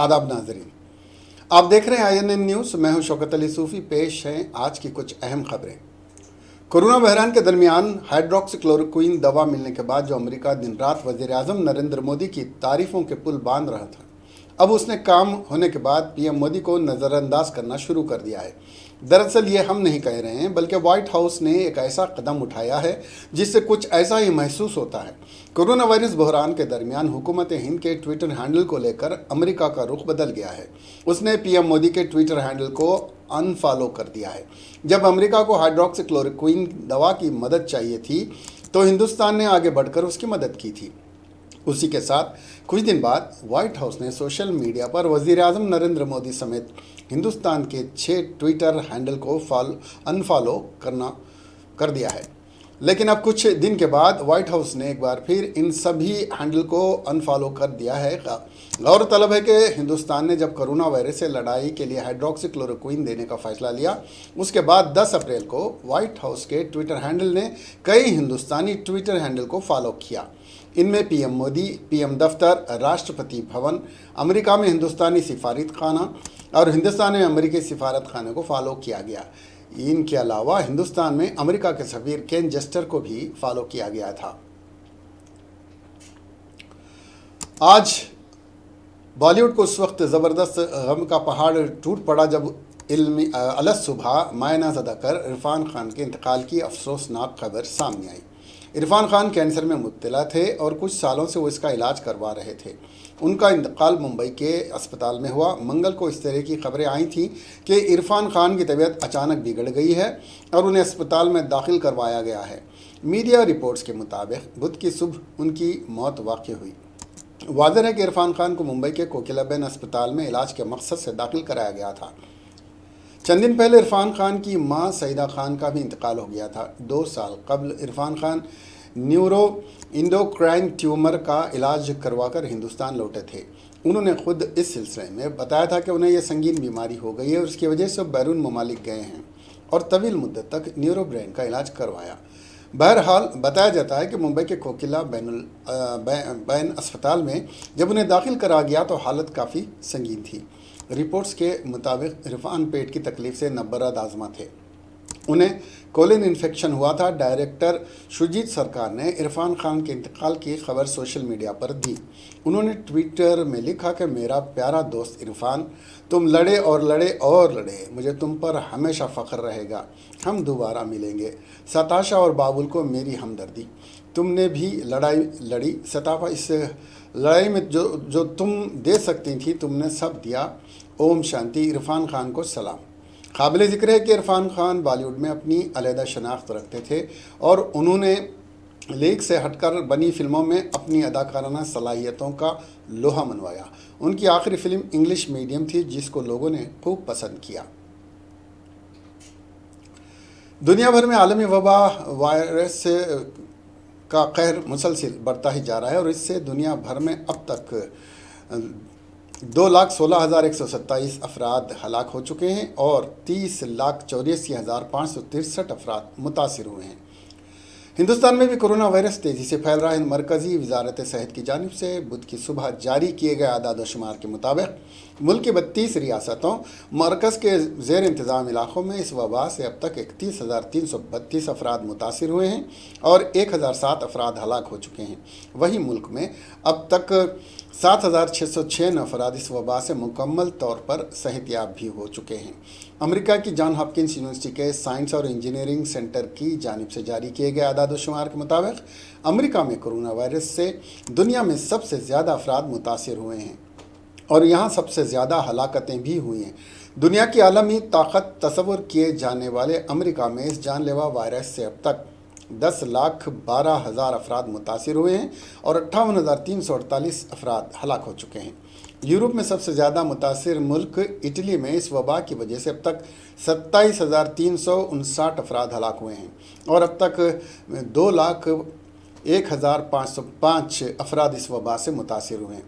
आदाब नाजरीन, आप देख रहे हैं INN न्यूज़। मैं हूं शौकत अली सूफ़ी। पेश हैं आज की कुछ अहम खबरें। कोरोना बहरान के दरमियान हाइड्रोक्सीक्लोरोक्विन दवा मिलने के बाद जो अमेरिका दिन रात वज़ीर आज़म नरेंद्र मोदी की तारीफों के पुल बांध रहा था, अब उसने काम होने के बाद PM मोदी को नज़रअंदाज करना शुरू कर दिया है। दरअसल ये हम नहीं कह रहे हैं, बल्कि व्हाइट हाउस ने एक ऐसा कदम उठाया है जिससे कुछ ऐसा ही महसूस होता है। कोरोना वायरस बहरान के दरमियान हुकूमत हिंद के ट्विटर हैंडल को लेकर अमेरिका का रुख बदल गया है। उसने PM मोदी के ट्विटर हैंडल को अनफॉलो कर दिया है। जब अमेरिका को हाइड्रोक्सीक्लोरोक्विन दवा की मदद चाहिए थी तो हिंदुस्तान ने आगे बढ़कर उसकी मदद की थी। उसी के साथ कुछ दिन बाद व्हाइट हाउस ने सोशल मीडिया पर वज़ीर आज़म नरेंद्र मोदी समेत हिंदुस्तान के 6 ट्विटर हैंडल को अनफॉलो कर दिया है। लेकिन अब कुछ दिन के बाद व्हाइट हाउस ने एक बार फिर इन सभी हैंडल को अनफॉलो कर दिया है। गौरतलब है कि हिंदुस्तान ने जब कोरोना वायरस से लड़ाई के लिए हाइड्रोक्सीक्लोरोक्विन देने का फैसला लिया, उसके बाद 10 अप्रैल को व्हाइट हाउस के ट्विटर हैंडल ने कई हिंदुस्तानी ट्विटर हैंडल को फॉलो किया। इनमें PM मोदी, PM दफ्तर, राष्ट्रपति भवन, अमेरिका में हिंदुस्तानी सिफारत खाना और हिंदुस्तान में अमेरिकी सिफारत खाने को फॉलो किया गया। इनके अलावा हिंदुस्तान में अमेरिका के सफीर केन जेस्टर को भी फॉलो किया गया था। आज बॉलीवुड को उस वक्त ज़बरदस्त गम का पहाड़ टूट पड़ा जब अलस सुबह मायना ज़दा कर इरफान खान के इंतकाल की अफसोसनाक खबर सामने आई। इरफान खान कैंसर में मुब्तला थे और कुछ सालों से वो इसका इलाज करवा रहे थे। उनका इंतकाल मुंबई के अस्पताल में हुआ। मंगल को इस तरह की खबरें आई थीं कि इरफान खान की तबीयत अचानक बिगड़ गई है और उन्हें अस्पताल में दाखिल करवाया गया है। मीडिया रिपोर्ट्स के मुताबिक बुध की सुबह उनकी मौत वाक़ई हुई। वाज़ेह है कि इरफान खान को मुंबई के कोकिलाबेन अस्पताल में इलाज के मकसद से दाखिल कराया गया था। चंद दिन पहले इरफान खान की मां सईदा खान का भी इंतकाल हो गया था। 2 साल कबल Irfan Khan neuro endocrine tumour का इलाज करवाकर हिंदुस्तान लौटे थे। उन्होंने खुद इस सिलसिले में बताया था कि उन्हें यह संगीन बीमारी हो गई है और इसकी वजह से बैरून ममालिक गए हैं और तवील मुद्दत तक न्यूरो ब्रेन का इलाज करवाया। बहरहाल बताया जाता है कि मुंबई के कोकिला बैन अस्पताल में जब उन्हें दाखिल करा गया तो हालत काफ़ी संगीन थी। रिपोर्ट्स के मुताबिक इरफान पेट की तकलीफ से नब्बराद आज़मा थे। उन्हें कोलिन इन्फेक्शन हुआ था। डायरेक्टर शुजीत सरकार ने इरफान खान के इंतकाल की खबर सोशल मीडिया पर दी। उन्होंने ट्विटर में लिखा कि मेरा प्यारा दोस्त इरफान, तुम लड़े और लड़े और लड़े, मुझे तुम पर हमेशा फ़ख्र रहेगा। हम दोबारा मिलेंगे। सताशा और बाबुल को मेरी हमदर्दी। तुमने भी लड़ाई लड़ी सताफा, इस लड़ाई में जो तुम दे सकती थी तुमने सब दिया। ओम शांति। इरफान खान को सलाम। काबिल ज़िक्र है कि इरफान खान बॉलीवुड में अपनी अलहदा शनाख्त रखते थे और उन्होंने लीग से हटकर बनी फिल्मों में अपनी अदाकाराना सलाहियतों का लोहा मनवाया। उनकी आखिरी फिल्म इंग्लिश मीडियम थी जिसको लोगों ने खूब पसंद किया। दुनिया भर में आलमी वबा वायरस का कहर मुसलसल बढ़ता ही जा रहा है और इससे दुनिया भर में अब तक 2,16,127 अफराद हलाक हो चुके हैं और 30,84,563 अफराद मुतासिर हुए हैं। हिंदुस्तान में भी कोरोना वायरस तेज़ी से फैल रहा है। मरकज़ी वजारत सेहत की जानिब से बुध की सुबह जारी किए गए आदाद शुमार के मुताबिक मुल्क की 32 रियासतों मरकज़ के ज़ेर इंतज़ाम इलाक़ों में इस वबा से अब तक 31,332 अफराद मुतासिर हुए हैं और 1,007 अफराद हलाक हो चुके हैं। वहीं मुल्क में अब तक 7,606 अफराद इस वबा से मुकम्मल तौर पर सेहतयाब भी हो चुके हैं। अमेरिका की जॉन हॉपकिंस यूनिवर्सिटी के साइंस और इंजीनियरिंग सेंटर की जानिब से जारी किए गए आदाद शुमार के मुताबिक अमेरिका में कोरोना वायरस से दुनिया में सबसे ज़्यादा अफराद मुतासिर हुए हैं और यहाँ सबसे ज़्यादा हलाकतें भी हुई हैं। दुनिया की आलमी ताकत तस्वुर किए जाने वाले अमेरिका में इस जानलेवा वायरस से अब तक 10,12,000 अफराद मुतासिर हुए हैं और 58,348 अफराद हलाक हो चुके हैं। यूरोप में सबसे ज़्यादा मुतासिर मुल्क इटली में इस वबा की वजह से अब तक 27,359 अफराद हलाक हुए हैं और अब तक 2,01,505 अफराद इस वबा से मुतासिर हुए हैं।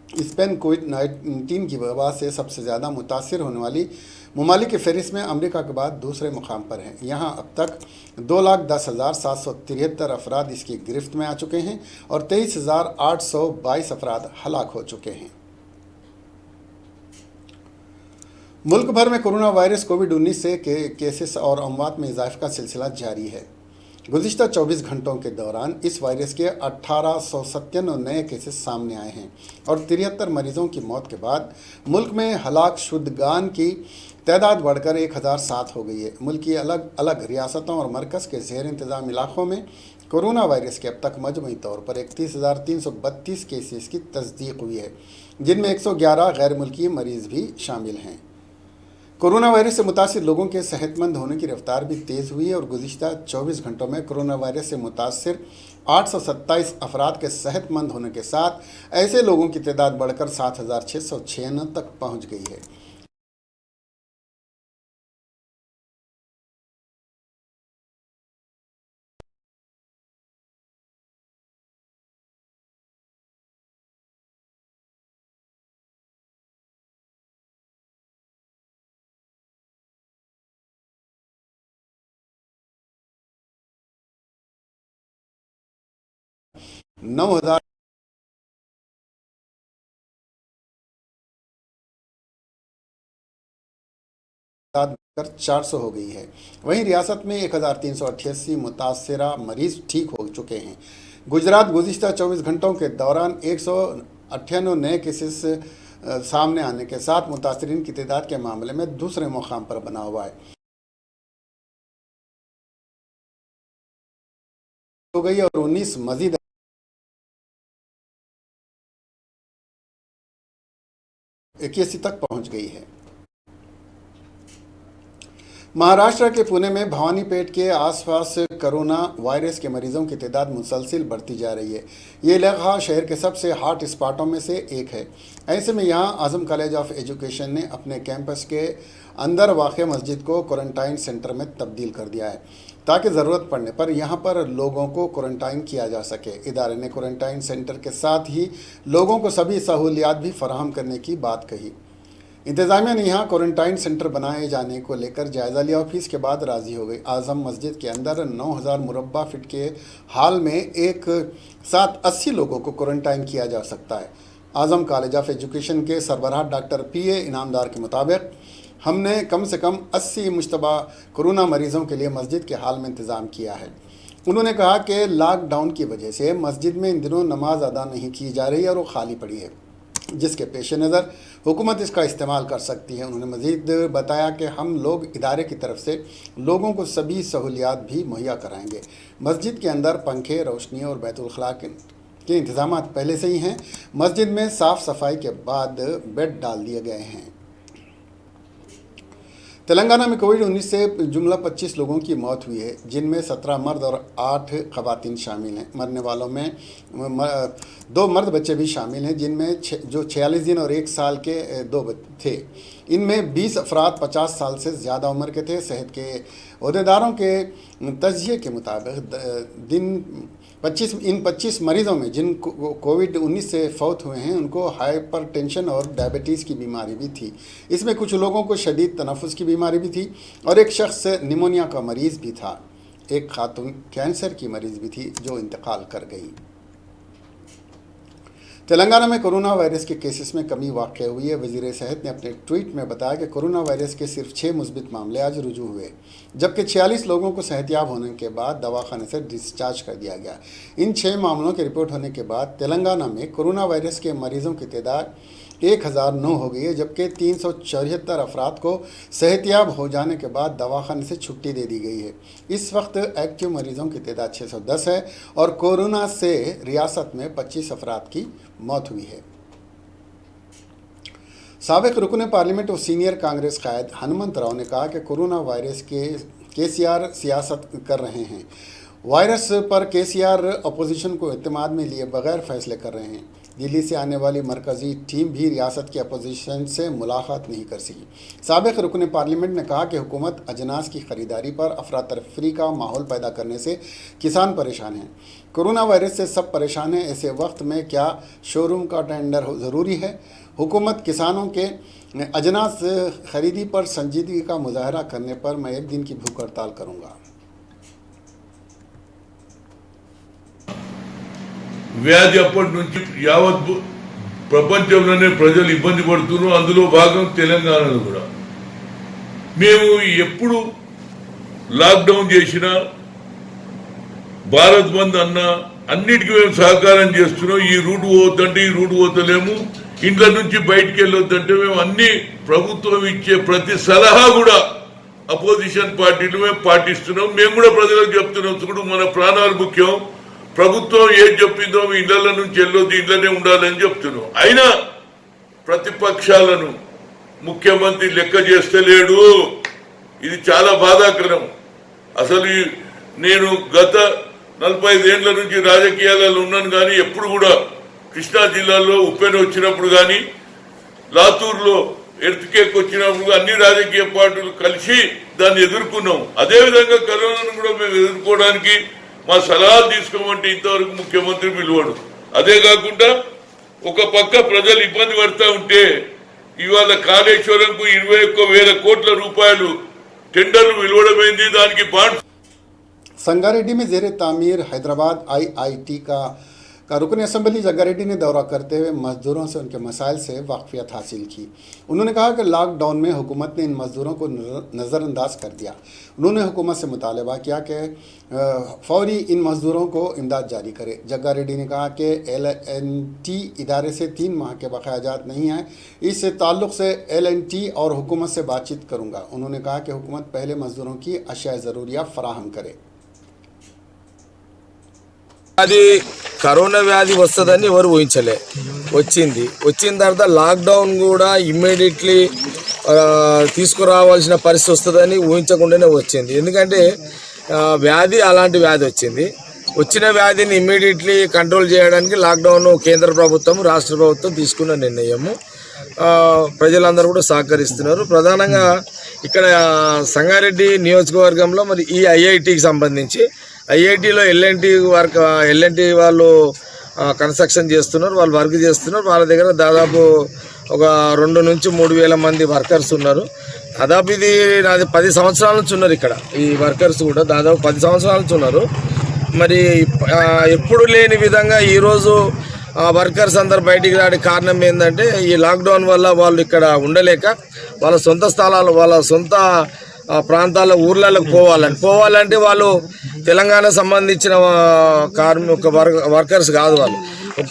स्पेन कोविड-19 की वबा से सबसे ज़्यादा मुतासिर होने वाली ममालिक की फहरिस्त में अमेरिका के बाद दूसरे मुकाम पर हैं। यहाँ अब तक 2,10,773 अफराद इसकी गिरफ्त में आ चुके हैं और 23,822 अफराद हलाक हो चुके हैं। मुल्क भर में कोरोना वायरस कोविड-19 से केसेस और अमवात में इजाफे का सिलसिला जारी है। गुज़िश्ता 24 घंटों के दौरान इस वायरस के 1897 नए केसेस सामने आए हैं और 73 मरीजों की मौत के बाद मुल्क में हलाक शुदगान की तादाद बढ़कर 1007 हो गई है। मुल्क की अलग अलग रियासतों और मरकज़ के ज़ेर इंतज़ाम इलाक़ों में कोरोना वायरस के अब तक मजमूई तौर पर 31,332 केसेस की तस्दीक हुई है, जिनमें 111 गैर मुल्की मरीज़ भी शामिल हैं। कोरोना वायरस से मुतासिर लोगों के सेहतमंद होने की रफ्तार भी तेज़ हुई है और गुज़िश्ता 24 घंटों में कोरोना वायरस से मुतासिर 827 अफराद के सेहतमंद होने के साथ ऐसे लोगों की तादाद बढ़कर 7,696 तक पहुँच गई है। नौ हजार कर 400 हो गई है। वहीं रियासत में 1,388 मुतासरा मरीज ठीक हो चुके हैं। गुजरात गुज़िश्ता 24 घंटों के दौरान 198 नए केसेस सामने आने के साथ मुतासरीन की तादाद के मामले में दूसरे मुकाम पर बना हुआ है हो गई और 19 मजीद 81 तक पहुंच गई है। महाराष्ट्र के पुणे में भवानीपेट के आसपास कोरोना वायरस के मरीजों की तादाद मुसलसिल बढ़ती जा रही है। ये इलाका शहर के सबसे हॉट स्पॉटों में से एक है। ऐसे में यहाँ आज़म कॉलेज ऑफ एजुकेशन ने अपने कैंपस के अंदर वाक़ मस्जिद को क्वारंटाइन सेंटर में तब्दील कर दिया है ताकि ज़रूरत पड़ने पर यहाँ पर लोगों को क्वारंटाइन किया जा सके। इदारे ने क्वारंटाइन सेंटर के साथ ही लोगों को सभी सहूलियात भी फराहम करने की बात कही। इंतज़ामिया ने यहाँ क्वारंटाइन सेंटर बनाए जाने को लेकर जायज़ा लिया और फीस के बाद राज़ी हो गई। आज़म मस्जिद के अंदर 9,000 मुरब्बा फीट के हाल में एक साथ 80 लोगों को क्वारंटाइन किया जा सकता है। आज़म कॉलेज ऑफ एजुकेशन के सरबराह डॉक्टर PA इनामदार के मुताबिक हमने कम से कम 80 मुश्तबा कोरोना मरीज़ों के लिए मस्जिद के हाल में इंतज़ाम किया है। उन्होंने कहा कि लॉकडाउन की वजह से मस्जिद में इन दिनों नमाज अदा नहीं की जा रही और वो खाली पड़ी है, जिसके पेश नज़र हुकूमत इसका इस्तेमाल कर सकती है। उन्होंने मज़ीद बताया कि हम लोग इदारे की तरफ से लोगों को सभी सहूलियात भी मुहैया कराएंगे। मस्जिद के अंदर पंखे, रोशनी और बैतुल खला के इंतज़ाम पहले से ही हैं। मस्जिद में साफ़ सफाई के बाद बेड डाल दिए गए हैं। तेलंगाना में कोविड-19 से जुमला 25 लोगों की मौत हुई है, जिनमें 17 मर्द और 8 खवातीन शामिल हैं। मरने वालों में 2 मर्द बच्चे भी शामिल हैं, जिनमें जो 46 दिन और 1 साल के 2 थे। इनमें 20 अफराद 50 साल से ज़्यादा उम्र के थे। सेहत के अहदेदारों के तजिए के मुताबिक इन 25 मरीज़ों में जिन कोविड-19 से फौत हुए हैं उनको हाइपरटेंशन और डायबिटीज़ की बीमारी भी थी। इसमें कुछ लोगों को शदीद तनफ़ुस की बीमारी भी थी और एक शख्स निमोनिया का मरीज़ भी था। एक खातून कैंसर की मरीज़ भी थी जो इंतकाल कर गई। तेलंगाना में कोरोना वायरस के केसेस में कमी वाक़ हुई है। वज़ीर सेहत ने अपने ट्वीट में बताया कि कोरोना वायरस के सिर्फ 6 मुस्बित मामले आज रुजू हुए, जबकि 46 लोगों को सेहतियाब होने के बाद दवाखाने से डिस्चार्ज कर दिया गया। इन 6 मामलों के रिपोर्ट होने के बाद तेलंगाना में कोरोना वायरस के मरीजों की तादाद 1009 हो गई है, जबकि 374 अफराद को सेहतियाब हो जाने के बाद दवाखाने से छुट्टी दे दी गई है। इस वक्त एक्टिव मरीजों की तादाद 610 है और कोरोना से रियासत में 25 अफराद की मौत हुई है। साबिक रुकन पार्लियामेंट और सीनियर कांग्रेस कायद हनुमंत राव ने कहा कि कोरोना वायरस के KCR सियासत कर रहे हैं। वायरस पर KCR अपोजिशन को इत्तेमाद में लिए बगैर फैसले कर रहे हैं। दिल्ली से आने वाली मरकज़ी टीम भी रियासत की अपोजिशन से मुलाकात नहीं कर सकी। साबिक रुकन पार्लियामेंट ने कहा कि हुकूमत अजनास की ख़रीदारी पर अफरा तफरी का माहौल पैदा करने से किसान परेशान हैं। कोरोना वायरस से सब परेशान हैं, ऐसे वक्त में क्या शोरूम का टेंडर ज़रूरी है? हुकूमत किसानों के अजनास खरीदी पर संजीदगी का मुजाहरा करने पर मैं 1 दिन की भूख हड़ताल करूँगा। వ్యాధి అప్పటి నుంచి యావత్ ప్రపంచంలోనే ప్రజలు ఇబ్బంది పడుతున్నారు. అందులో భాగం తెలంగాణలో కూడా మేము ఎప్పుడు లాక్డౌన్ చేసినా భారత్ బంద్ అన్నా అన్నిటికీ మేము సహకారం చేస్తున్నాం. ఈ రూట్ పోవద్దంటే ఈ రూట్ పోతలేము, ఇంట్లో నుంచి బయటికి వెళ్ళొద్దంటే మేము అన్ని ప్రభుత్వం ఇచ్చే ప్రతి సలహా కూడా అపోజిషన్ పార్టీలు మేము పాటిస్తున్నాం. మేము కూడా ప్రజలకు చెప్తున్నాం, చూడు మన ప్రాణాలు ముఖ్యం, ప్రభుత్వం ఏది చెప్పిందో మీ ఇళ్ల నుంచి వెళ్ళొద్దు, ఇళ్లనే ఉండాలని చెప్తున్నాం. అయినా ప్రతిపక్షాలను ముఖ్యమంత్రి లెక్క చేస్తలేడు. ఇది చాలా బాధాకరం. అసలు నేను గత 45 ఏళ్ల నుంచి రాజకీయాలలో ఉన్నాను, కానీ ఎప్పుడు కూడా కృష్ణా జిల్లాలో ఉప్పెన వచ్చినప్పుడు కానీ లాతూర్లో ఎర్త్కేక్ వచ్చినప్పుడు అన్ని రాజకీయ పార్టీలు కలిసి దాన్ని ఎదుర్కొన్నాం. అదేవిధంగా కరోనాను కూడా మేము ఎదుర్కోవడానికి మా సలహాలు తీసుకోమంటే ఇంతవరకు ముఖ్యమంత్రి పిలువడు. అదే కాకుండా ఒక పక్క ప్రజలు ఇబ్బంది పడతా ఉంటే ఇవాళ కాళేశ్వరంకు 21,000 కోట్ల రూపాయలు టెండర్లు విలువడమైంది. దానికి బాండ్ संगारेड्डी में जेर तामीर हैदराबाद IIT का रुकन असम्बली जग्गारेड्डी ने दौरा करते हुए मजदूरों से उनके मसाइल से वाकफियत हासिल की। उन्होंने कहा कि लॉकडाउन में हुकूमत ने इन मजदूरों को नज़रअंदाज कर दिया। उन्होंने हुकूमत से मुतालबा किया कि फौरी इन मजदूरों को इमदाद जारी करे। जग्गारेड्डी ने कहा कि LNT इदारे से 3 माह के बकायाजात नहीं हैं, इस ताल्लुक़ से LNT और हुकूमत से बातचीत करूँगा। उन्होंने कहा कि हुकूमत पहले मजदूरों की अशिया ज़रूरिया फराहम करे। అది కరోనా వ్యాధి వస్తుందని ఎవరు ఊహించలే, వచ్చిన తర్వాత లాక్డౌన్ కూడా ఇమ్మీడియట్లీ తీసుకురావాల్సిన పరిస్థితి వస్తుందని ఊహించకుండానే వచ్చింది. ఎందుకంటే వ్యాధి అలాంటి వ్యాధి వచ్చిన వ్యాధిని ఇమ్మీడియట్లీ కంట్రోల్ చేయడానికి లాక్డౌన్ కేంద్ర ప్రభుత్వం రాష్ట్ర ప్రభుత్వం తీసుకున్న నిర్ణయము. ప్రజలందరూ కూడా సహకరిస్తున్నారు. ప్రధానంగా ఇక్కడ సంగారెడ్డి నియోజకవర్గంలో మరి ఈ ఐఐటికి సంబంధించి ఐఐటిలో ఎల్ఎన్టీ వాళ్ళు కన్స్ట్రక్షన్ చేస్తున్నారు, వాళ్ళు వర్క్ చేస్తున్నారు. వాళ్ళ దగ్గర దాదాపు ఒక 2 నుంచి 3 వేల మంది వర్కర్స్ ఉన్నారు. దాదాపు ఇది నాది 10 సంవత్సరాల నుంచి ఉన్నారు ఇక్కడ. ఈ వర్కర్స్ కూడా దాదాపు 10 సంవత్సరాల నుంచి ఉన్నారు. మరి ఎప్పుడు లేని విధంగా ఈరోజు వర్కర్స్ అందరు బయటికి రావడానికి కారణం ఏంటంటే ఈ లాక్డౌన్ వల్ల వాళ్ళు ఇక్కడ ఉండలేక వాళ్ళ సొంత స్థలాలు, వాళ్ళ సొంత ప్రాంతాల ఊర్లకు పోవాలంటే వాళ్ళు తెలంగాణ సంబంధించిన వర్కర్స్ కాదు. వాళ్ళు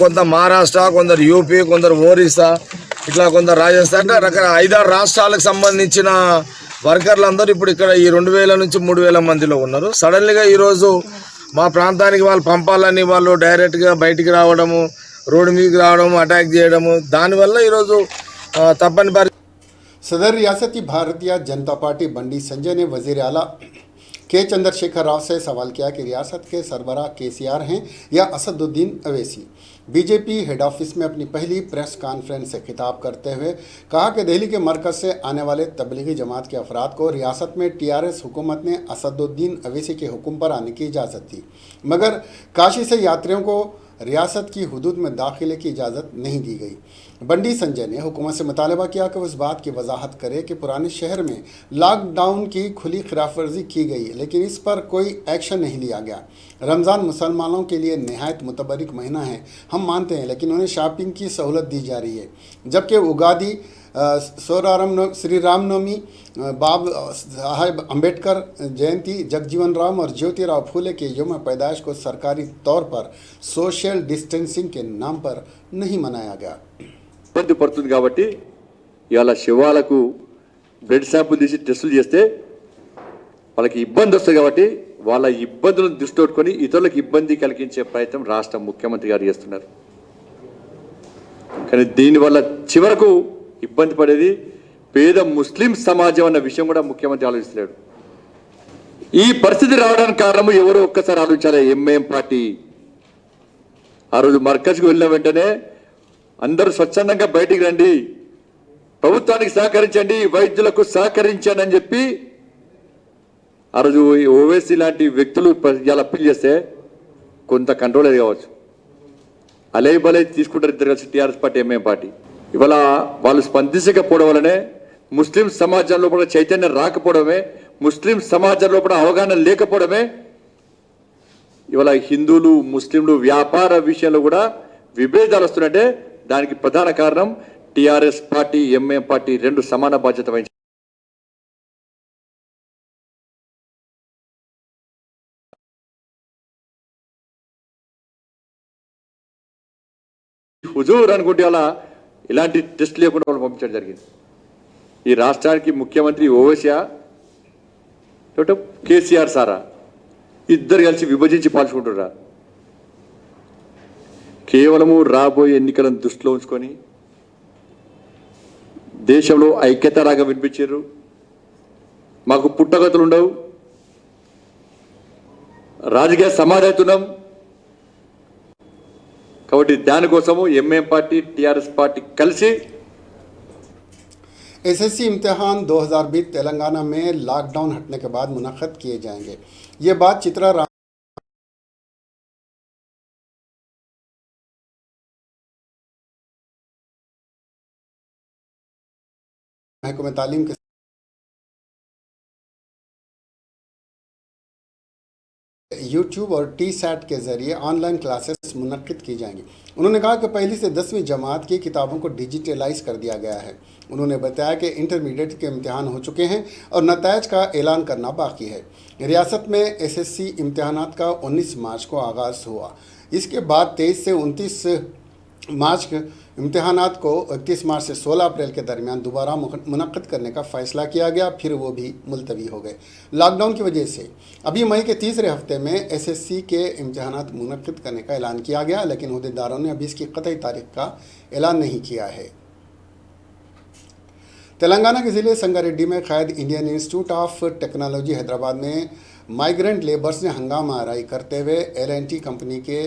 కొంత మహారాష్ట్ర, కొందరు యూపీ, కొందరు ఒరిస్సా, ఇట్లా కొందరు రాజస్థాన్, 5-6 రాష్ట్రాలకు సంబంధించిన వర్కర్లందరూ ఇప్పుడు ఇక్కడ ఈ 2,000 నుంచి 3,000 మందిలో ఉన్నారు. సడన్లీగా ఈరోజు మా ప్రాంతానికి వాళ్ళు పంపాలని వాళ్ళు డైరెక్ట్గా బయటికి రావడము, రోడ్డు మీదకి రావడము, అటాక్ చేయడము, దానివల్ల ఈరోజు తప్పని పరిస్థితి. सदर रियासती भारतीय जनता पार्टी बंडी संजय ने वज़ीर आला के चंद्रशेखर राव से सवाल किया कि रियासत के सरबराह KCR हैं या Asaduddin Owaisi. BJP head office में अपनी पहली प्रेस कॉन्फ्रेंस से खिताब करते हुए कहा कि दिल्ली के मरकज़ से आने वाले तबलीगी जमात के अफराद को रियासत में TRS हुकूमत ने असदुद्दीन अवैसी के हुक्म पर आने की इजाज़त दी, मगर काशी से यात्रियों को रियासत की हुदूद में दाखिले की इजाज़त नहीं दी गई। बंडी संजय ने हुकूमत से मुतालबा किया कि उस बात की वजाहत करे कि पुराने शहर में लॉकडाउन की खुली खिलाफ वर्जी की गई, लेकिन इस पर कोई एक्शन नहीं लिया गया। रमज़ान मुसलमानों के लिए नहायत मुतबरिक महीना है, हम मानते हैं, लेकिन उन्हें शॉपिंग की सहूलत दी जा रही है, जबकि उगादी, श्री रामनवमी, बाब साहेब अम्बेडकर जयंती, जगजीवन राम और ज्योतिराव फूले के यौम पैदाइश को सरकारी तौर पर सोशल डिस्टेंसिंग के नाम पर नहीं मनाया गया। ఇబ్బంది పడుతుంది కాబట్టి ఇవాళ శివాలకు బ్లడ్ శాంపుల్ తీసి టెస్టులు చేస్తే వాళ్ళకి ఇబ్బంది వస్తుంది కాబట్టి వాళ్ళ ఇబ్బందులను దృష్టి పెట్టుకొని ఇతరులకు ఇబ్బంది కలిగించే ప్రయత్నం రాష్ట్ర ముఖ్యమంత్రి గారు చేస్తున్నారు. కానీ దీనివల్ల చివరకు ఇబ్బంది పడేది పేద ముస్లిం సమాజం అన్న విషయం కూడా ముఖ్యమంత్రి ఆలోచిస్తున్నాడు. ఈ పరిస్థితి రావడానికి కారణం ఎవరో ఒక్కసారి ఆలోచించాలి. ఎంఐఎం పార్టీ ఆ రోజు మర్కజ్కి వెళ్ళిన వెంటనే అందరూ స్వచ్ఛందంగా బయటికి రండి, ప్రభుత్వానికి సహకరించండి, వైద్యులకు సహకరించండి అని చెప్పి ఆ రోజు ఓవైసీ లాంటి వ్యక్తులు ఇలా అప్పీల్ చేస్తే కొంత కంట్రోల్ అది కావచ్చు. అలే బలే తీసుకుంటారు ఇద్దరు కలిసి టీఆర్ఎస్ పార్టీ, ఎంఐఎం పార్టీ. ఇవాళ వాళ్ళు స్పందించకపోవడం వల్లనే ముస్లిం సమాజంలో కూడా చైతన్యం రాకపోవడమే, ముస్లిం సమాజంలో కూడా అవగాహన లేకపోవడమే ఇవాళ హిందువులు ముస్లింలు వ్యాపార విషయంలో కూడా విభేదాలు వస్తున్నట్టే. దానికి ప్రధాన కారణం టీఆర్ఎస్ పార్టీ, ఎంఐఎం పార్టీ 2 సమాన బాధ్యత వహించారు. హుజూర్ అనుకుంటే అలా ఇలాంటి టెస్ట్ లేకుండా వాళ్ళు పంపించడం జరిగింది. ఈ రాష్ట్రానికి ముఖ్యమంత్రి ఓవైసీయా లేకపోతే కేసీఆర్ సారా ఇద్దరు కలిసి విభజించి పాల్చుకుంటున్నారా? కేవలము రాబోయే ఎన్నికలను దృష్టిలో ఉంచుకొని దేశంలో ఐక్యత రాగా వినిపించారు. మాకు పుట్టగతులు ఉండవు, రాజకీయ సమాధానం కాబట్టి దానికోసము ఎంఎం పార్టీ టీఆర్ఎస్ పార్టీ కలిసి एसएससी इम्तिहान 2020 तेलंगाना में लॉकडाउन हटने के बाद मुनक्कद किए जाएंगे। ये बात चित्रा महकमे तालीम के यूट्यूब और टी-सैट के जरिए ऑनलाइन क्लासेस मुनक्किद की जाएंगी। उन्होंने कहा कि पहली से 10वीं जमात की किताबों को डिजिटलाइज कर दिया गया है। उन्होंने बताया कि इंटरमीडिएट के इम्तिहान हो चुके हैं और नतायज का ऐलान करना बाकी है। रियासत में एसएससी इम्तिहानात का 19 मार्च को आगाज़ हुआ। इसके बाद 23 से 29 मार्च इम्तिहानात को 31 मार्च से 16 अप्रैल के दरमियान दोबारा मुनक्किद करने का फ़ैसला किया गया, फिर वो भी मुलतवी हो गए लॉकडाउन की वजह से। अभी मई के तीसरे हफ्ते में एसएससी के इम्तिहानात मुनक्किद करने का ऐलान किया गया, लेकिन अहदेदारों ने अभी इसकी कतई तारीख का ऐलान नहीं किया है। तेलंगाना के ज़िले संगारेड्डी में कैद Indian institute of technology Hyderabad में माइग्रेंट लेबर्स ने हंगामा आराई करते हुए L&T कंपनी के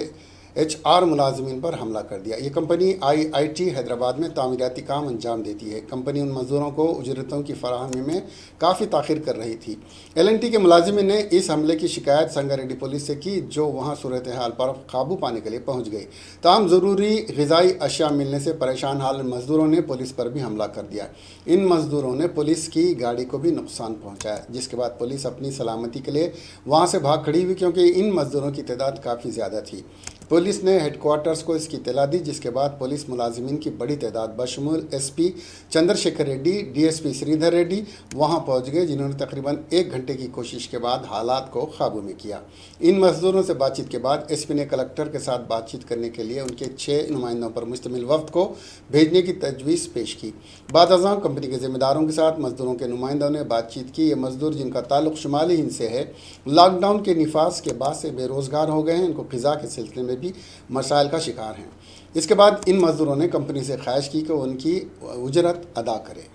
HR मुलाजमीन पर हमला कर दिया। ये कंपनी IIT हैदराबाद में तामीराती काम अंजाम देती है। कंपनी उन मजदूरों को उजरतों की फराहमी में काफ़ी ताख़ीर कर रही थी। L&T के मुलाजिमिन ने इस हमले की शिकायत संगारेड्डी पुलिस से की, जो वहां सूरत हाल पर काबू पाने के लिए पहुंच गई। ताहम ज़रूरी ग़िज़ाई अशिया मिलने से परेशान हाल मजदूरों ने पुलिस पर भी हमला कर दिया। इन मजदूरों ने पुलिस की गाड़ी को भी नुकसान पहुँचाया, जिसके बाद पुलिस अपनी सलामती के लिए वहाँ से भाग खड़ी हुई, क्योंकि इन मजदूरों की तादाद काफ़ी ज़्यादा थी। पुलिस ने हेडक्वार्टर्स को इसकी इत्तला दी, जिसके बाद पुलिस मुलाजिमीन की बड़ी तादाद बशमूल SP चंद्रशेखर रेड्डी, DSP श्रीधर रेड्डी वहां पहुंच गए, जिन्होंने तकरीबन 1 घंटे की कोशिश के बाद हालात को काबू में किया। इन मजदूरों से बातचीत के बाद SP ने कलेक्टर के साथ बातचीत करने के लिए उनके 6 नुमाइंदों पर मुश्तमिल वफ्द को भेजने की तजवीज़ पेश की। बाद अज़ां कंपनी के ज़िम्मेदारों के साथ मजदूरों के नुमाइंदों ने बातचीत की। ये मजदूर, जिनका ताल्लुक शुमाली हिंद से है, लॉकडाउन के निफास के बाद से बेरोज़गार हो गए हैं। इनको ग़िज़ा के सिलसिले में भी मसाइल का शिकार हैं। इसके बाद इन मजदूरों ने कंपनी से ख्वाहिश की कि उनकी उजरत अदा करें।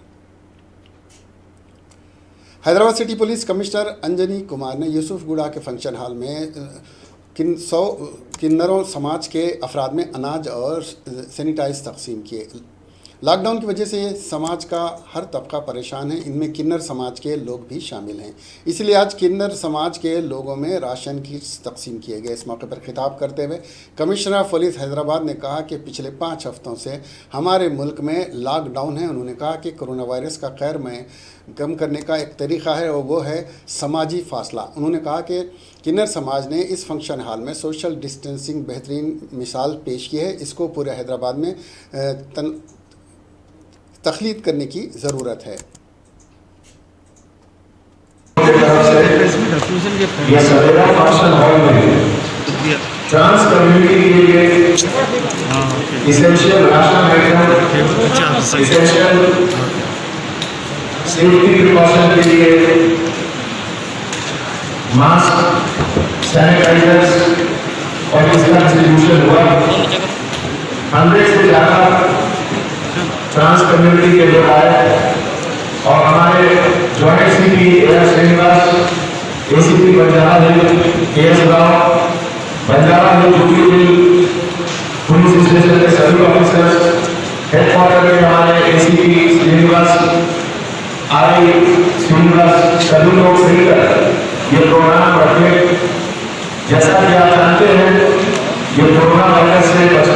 Hyderabad city police commissioner Anjani Kumar ने यूसुफगुड़ा के फंक्शन हॉल में किन्नरों समाज के अफराद में अनाज और सैनिटाइज तकसीम किए। लॉकडाउन की वजह से समाज का हर तबका परेशान है, इनमें किन्नर समाज के लोग भी शामिल हैं। इसलिए आज किन्नर समाज के लोगों में राशन की तकसीम किए गए। इस मौके पर खिताब करते हुए कमिश्नर पुलिस हैदराबाद ने कहा कि पिछले 5 हफ्तों से हमारे मुल्क में लॉकडाउन है। उन्होंने कहा कि कोरोना वायरस का खैर में कम करने का एक तरीक़ा है और वो है समाजी फासला। उन्होंने कहा कि किन्नर समाज ने इस फंक्शन हॉल में सोशल डिस्टेंसिंग बेहतरीन मिसाल पेश की है। इसको पूरे हैदराबाद में तख्लीद करने की ज़रूरत है। ये सवेरा फंक्शन हॉल में ट्रांस कम्युनिटी के लिए essential ration item, essential safety precaution के लिए मास्क, सैनिटाइजर्स और इसका डिस्ट्रीब्यूशन हुआ। 100 से ज़्यादा ट्रांस कम्युनिटी के लोग आए और हमारे joint CP AR Srinivas, ACP Banjara hill, KS Rao, Banjara hill Jubilee police station के सभी ऑफिसर्स, हेडक्वार्टर में हमारे ACP श्रीनिवास, RI श्रीनिवास, सभी लोग मिलकर ये प्रोग्राम रखे। जैसा कि आप जानते हैं, ये कोरोना वायरस